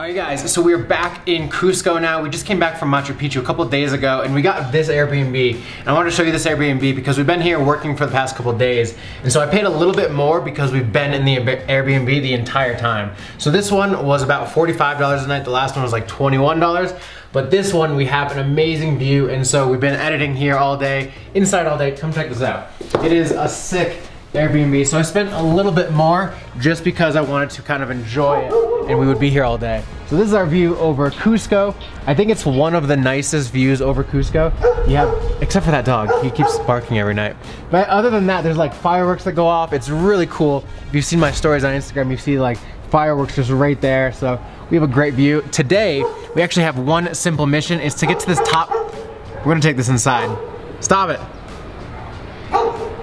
Alright guys, so we're back in Cusco now. We just came back from Machu Picchu a couple of days ago and we got this Airbnb. And I wanted to show you this Airbnb because we've been here working for the past couple of days. And so I paid a little bit more because we've been in the Airbnb the entire time. So this one was about $45 a night. The last one was like $21. But this one, we have an amazing view. And so we've been editing here all day, inside all day. Come check this out. It is a sick Airbnb. So I spent a little bit more just because I wanted to kind of enjoy it and we would be here all day. So this is our view over Cusco. I think it's one of the nicest views over Cusco. You have, except for that dog, he keeps barking every night. But other than that, there's like fireworks that go off. It's really cool. If you've seen my stories on Instagram, you see like fireworks just right there. So we have a great view. Today, we actually have one simple mission. It's to get to this top. We're gonna take this inside. Stop it.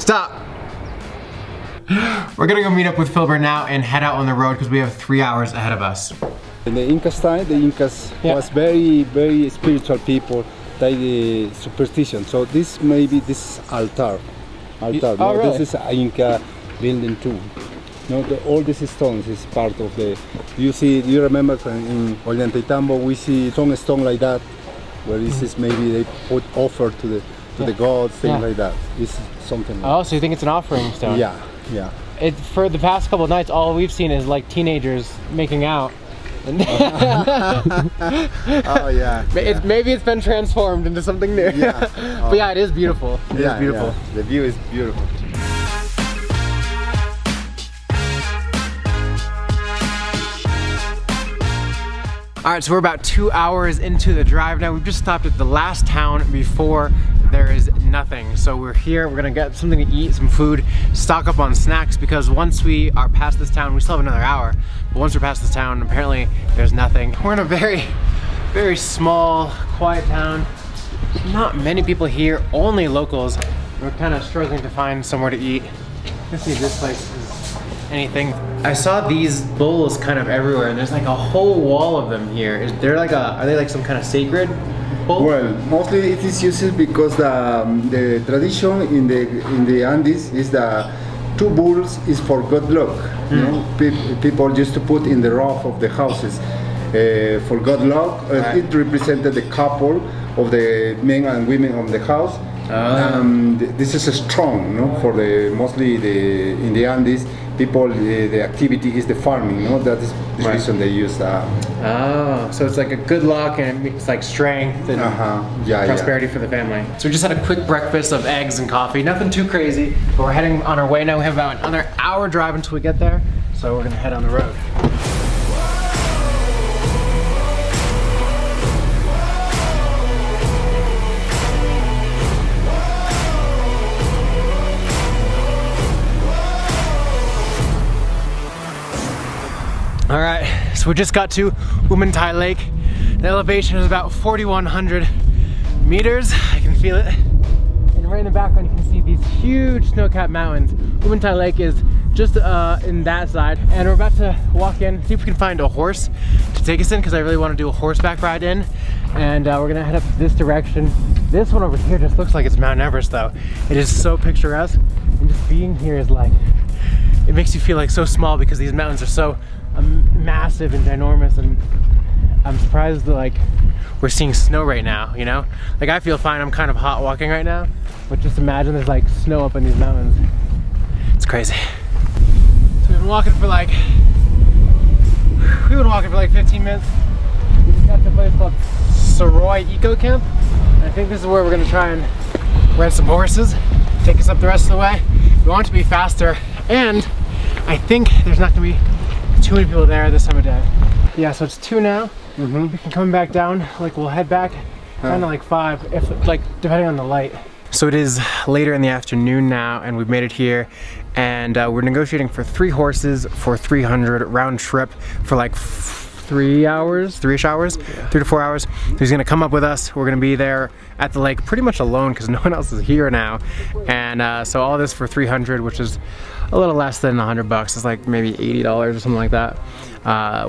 Stop. We're gonna go meet up with Filbert now and head out on the road because we have 3 hours ahead of us. In the Incas time, the Incas was very spiritual people, they superstition. So this maybe this altar. Really? This is an Inca building too. No, all these stones is part of the. You remember in Ollantaytambo we see some stone like that, where this is maybe they put offer to the gods, things like that. This is something. Oh, so you think it's an offering stone? Yeah. For the past couple of nights, all we've seen is like teenagers making out. Oh yeah. Maybe it's been transformed into something new. Yeah. But yeah, it is beautiful. It is beautiful. Yeah. The view is beautiful. All right, so we're about 2 hours into the drive now. We've just stopped at the last town before there is nothing. So we're here, we're gonna get something to eat, some food, stock up on snacks, because once we are past this town, we still have another hour, but once we're past this town, apparently there's nothing. We're in a very small, quiet town. Not many people here, only locals. We're kind of struggling to find somewhere to eat. Let's see if this place is anything. I saw these bowls kind of everywhere, and there's like a whole wall of them here. Are they like some kind of sacred bowl? Well, mostly it is used because the tradition in the Andes is the two bulls is for good luck. You know, people used to put in the roof of the houses for good luck. It represented the couple of the men and women of the house. This is a strong, for mostly in the Andes. People, the activity is the farming, that is the reason they use that. Oh, so it's like a good luck and it's like strength and prosperity for the family. So we just had a quick breakfast of eggs and coffee, nothing too crazy, but we're heading on our way now. We have about another hour drive until we get there, so we're gonna head on the road. All right, so we just got to Humantay Lake. The elevation is about 4,100 meters. I can feel it. And right in the background, you can see these huge snow-capped mountains. Humantay Lake is just in that side. And we're about to walk in, see if we can find a horse to take us in, because I really want to do a horseback ride in. And we're gonna head up this direction. This one over here just looks like it's Mount Everest though. It is so picturesque. And just being here is like, it makes you feel like so small because these mountains are so massive and ginormous, and I'm surprised that like we're seeing snow right now, Like I feel fine, I'm kind of hot walking right now, but just imagine there's like snow up in these mountains. It's crazy. So we've been walking for like 15 minutes. We just got to a place called Soroy Eco Camp. And I think this is where we're gonna try and rent some horses, take us up the rest of the way. We want it to be faster, and I think there's not gonna be too many people there this time of day. Yeah, so it's 2 now. We can come back down, like we'll head back kind of like 5, if like depending on the light. So it is later in the afternoon now, and we've made it here, and we're negotiating for 3 horses for 300 round trip for like 3 hours, 3-ish hours, 3 to 4 hours. So he's gonna come up with us. We're gonna be there at the lake pretty much alone because no one else is here now. And so all this for 300, which is a little less than $100. It's like maybe $80 or something like that,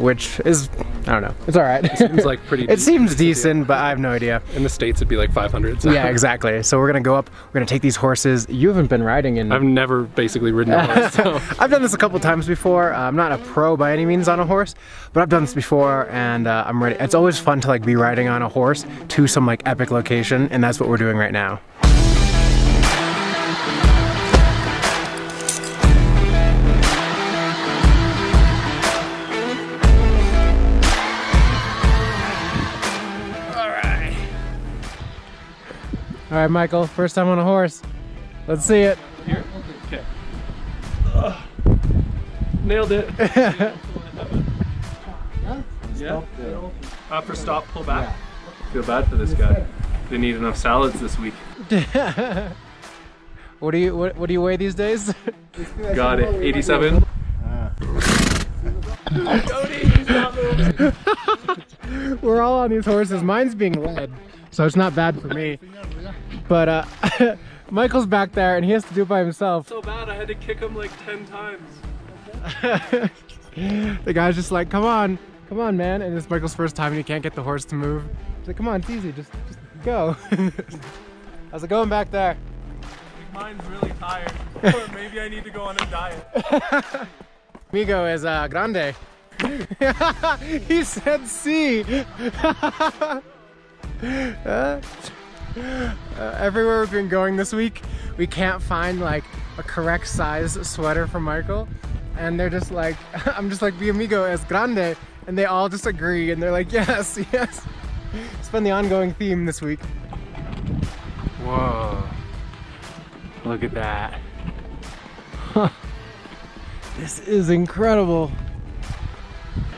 which is I don't know. It's all right. It seems like pretty. It seems decent, but I have no idea. In the States, it'd be like 500. So. Yeah, exactly. So we're gonna go up. We're gonna take these horses. You haven't been riding in. I've never basically ridden a horse. So. I've done this a couple times before. I'm not a pro by any means on a horse, but I've done this before, and I'm ready. It's always fun to like be riding on a horse to some like epic location, and that's what we're doing right now. All right, Michael, first time on a horse. Let's see it. Here? Okay. Nailed it. Yeah? After stop, pull back. Yeah. Feel bad for this guy. They need enough salads this week. What do you weigh these days? Got it. 87. Cody, stop moving. We're all on these horses. Mine's being led, so it's not bad for me. But Michael's back there and he has to do it by himself. So bad I had to kick him like 10 times. The guy's just like, come on, man. And it's Michael's first time and he can't get the horse to move. He's like, come on, it's easy, just go. How's it going back there? Mine's really tired. Or maybe I need to go on a diet. Amigo is grande. He said sí. Everywhere we've been going this week, we can't find like a correct size sweater for Michael, and they're just like, I'm just like, mi amigo es grande, and they all just agree, and they're like, yes, yes. It's been the ongoing theme this week. Whoa, look at that. Huh. This is incredible.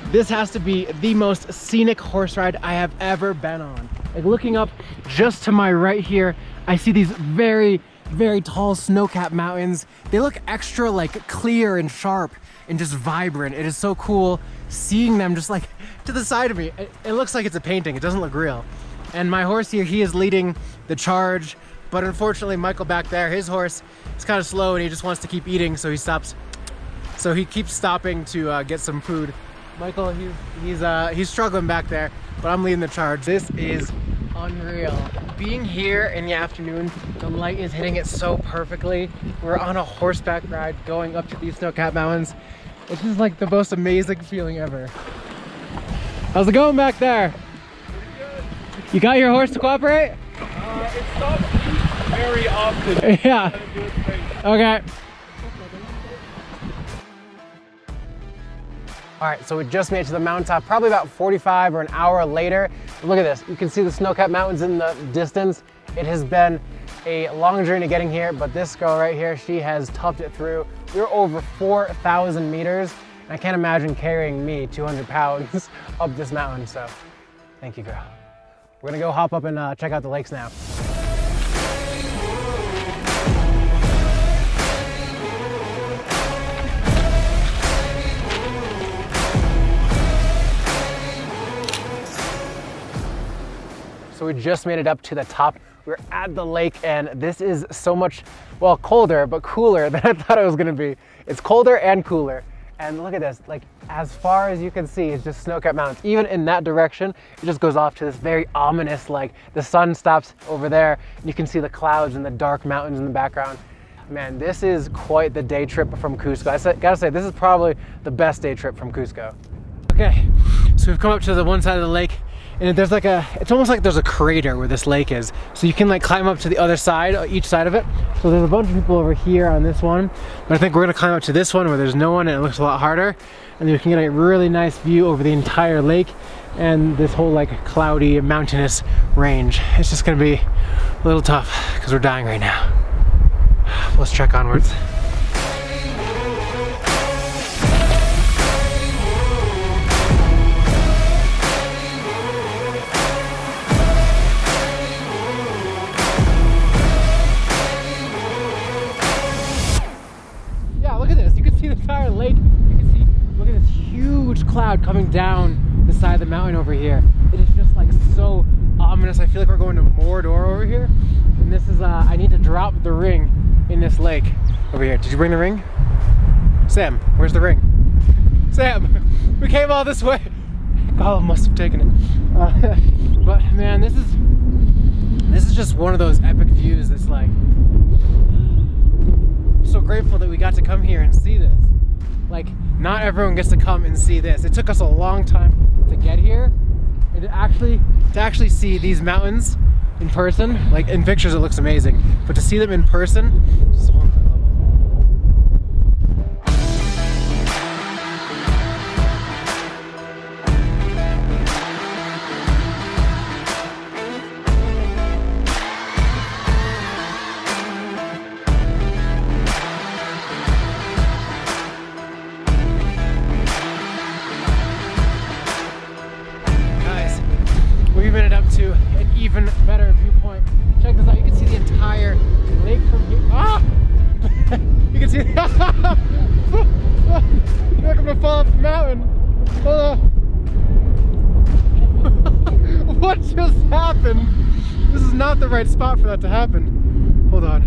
This has to be the most scenic horse ride I have ever been on. Like looking up just to my right here, I see these very, very tall snow-capped mountains. They look extra like clear and sharp and just vibrant. It is so cool seeing them just like to the side of me. It looks like it's a painting, it doesn't look real. And my horse here, he is leading the charge, but unfortunately Michael back there, his horse is kind of slow and he just wants to keep eating, so he stops. So he keeps stopping to get some food. Michael, he's struggling back there, but I'm leading the charge. This is unreal. Being here in the afternoon, the light is hitting it so perfectly. We're on a horseback ride going up to these snow-capped mountains. It's just like the most amazing feeling ever. How's it going back there? Pretty good. You got your horse to cooperate? It stops very often. Yeah. Okay. All right, so we just made it to the mountaintop, probably about 45 or an hour later. Look at this, you can see the snow-capped mountains in the distance. It has been a long journey getting here, but this girl right here, she has toughed it through. We're over 4,000 meters, and I can't imagine carrying me 200 pounds up this mountain, so thank you, girl. We're gonna go hop up and check out the lakes now. So we just made it up to the top. We're at the lake and this is so much, well, colder, but cooler than I thought it was gonna be. It's colder and cooler. And look at this, like as far as you can see, it's just snow-capped mountains. Even in that direction, it just goes off to this very ominous, like the sun stops over there. And you can see the clouds and the dark mountains in the background. Man, this is quite the day trip from Cusco. I gotta say, this is probably the best day trip from Cusco. Okay, so we've come up to the one side of the lake. And there's like it's almost like there's a crater where this lake is. So you can like climb up to the other side, each side of it. So there's a bunch of people over here on this one. But I think we're gonna climb up to this one where there's no one and it looks a lot harder. And then we can get a really nice view over the entire lake and this whole like cloudy mountainous range. It's just gonna be a little tough because we're dying right now. Let's trek onwards. Entire lake, you can see, look at this huge cloud coming down the side of the mountain over here. It is just like so ominous. I feel like we're going to Mordor over here. And this is, I need to drop the ring in this lake over here. Did you bring the ring? Sam, where's the ring? Sam, we came all this way. golem must have taken it. But man, this is just one of those epic views that's like, I'm so grateful that we got to come here and see this. Like, not everyone gets to come and see this. It took us a long time to get here, and to actually see these mountains in person. Like in pictures it looks amazing, but to see them in person, it's just a whole nother level. We made it up to an even better viewpoint. Check this out, you can see the entire lake from here. Ah! You can see I feel like I'm gonna fall off the mountain. Hold on. What just happened? This is not the right spot for that to happen. Hold on.